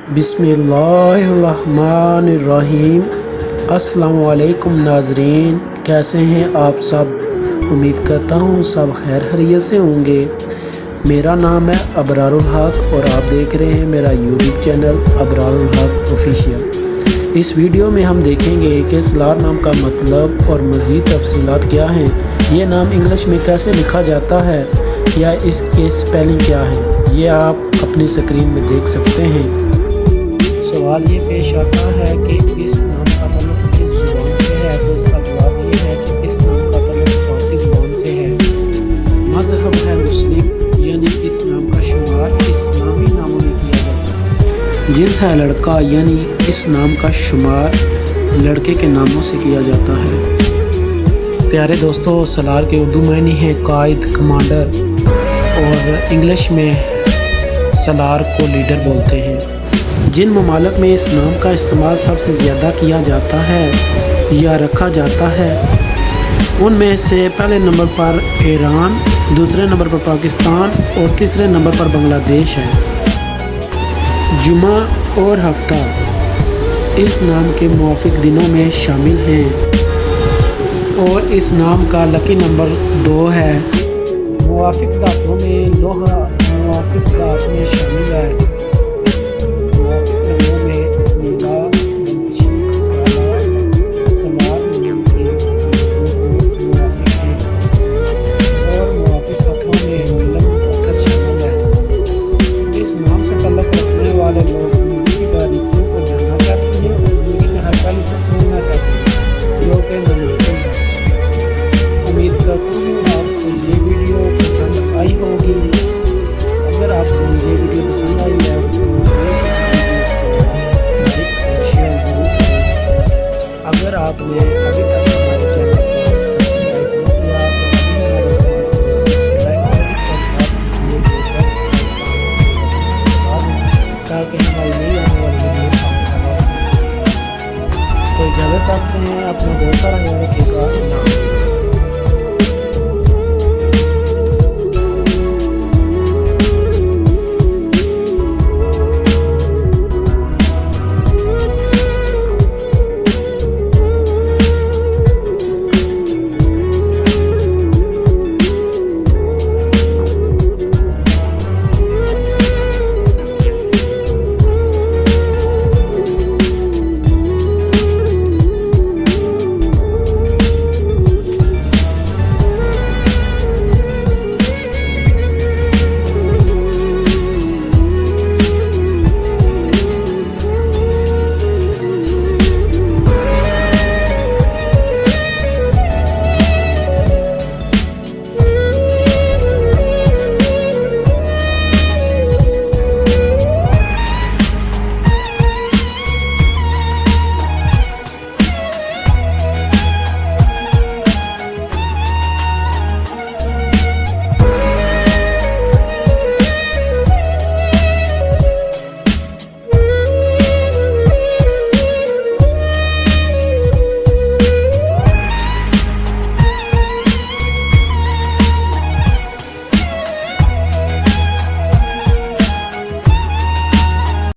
बिस्मिल्लाहिर्रहमानिर्रहीम। अस्सलामुअलैकुम नाज़रीन, कैसे हैं आप सब। उम्मीद करता हूँ सब खैर खैरियत से होंगे। मेरा नाम है अबरारुल हक और आप देख रहे हैं मेरा यूट्यूब चैनल अबरारुल हक ऑफिशियल। इस वीडियो में हम देखेंगे कि सलार नाम का मतलब और मज़ीद तफसीलात क्या हैं, ये नाम इंग्लिश में कैसे लिखा जाता है या इसके स्पेलिंग क्या है, ये आप अपनी स्क्रीन में देख सकते हैं। सवाल ये पेश आता है कि इस नाम का ताल्लुक किस ज़ुबान से है, तो इसका जवाब ये है कि इस नाम का ताल्लुक फ़ारसी ज़ुबान से है। मज़हब है मुस्लिम, यानी इस नाम का शुमार इस्लामी नामों में किया जाता है। जिन्स है लड़का, यानी इस नाम का शुमार लड़के के नामों से किया जाता है। प्यारे दोस्तों, सलार के उर्दू मायने हैं कायद, कमांडर और इंग्लिश में सलार को लीडर बोलते हैं। जिन ममालिक में इस नाम का इस्तेमाल सबसे ज़्यादा किया जाता है या रखा जाता है, उनमें से पहले नंबर पर ईरान, दूसरे नंबर पर पाकिस्तान और तीसरे नंबर पर बांग्लादेश है। जुमा और हफ्ता इस नाम के मुआफिक दिनों में शामिल हैं और इस नाम का लकी नंबर 2 है। मुआफिक धातुओं में लोहा मुआफिक धातु में शामिल है। मुआफिक रंगों में नीला, नीलची, काला, सलार नाम के मुआफिक हैं और मुआफिक पत्थरों में नीलम पत्थर शामिल है। इस नाम से ताल्लुक़ रखने वाले लोग ज़िंदगी की बारीकियों को जानना चाहते हैं और ज़िंदगी में हर पहलू को समझना चाहते हैं, जो कि नामुमकिन है। उम्मीद करता हूँ आपको ये वीडियो पसंद आई होगी। अगर आपको ये वीडियो पसंद आई है तो प्लीज़ इस वीडियो को लाइक और शेयर ज़रूर करें। अगर आपने अभी तक हमारे चैनल को सब्सक्राइब नहीं किया तो अभी हमारे चैनल को सब्सक्राइब करें और साथ में दिए गए बेल आइकन ताकि हमारी नई आने वाली वीडियो आपको तो इजाज़त चाहते हैं। अपना बहुत सारा ख्याल रखिएगा।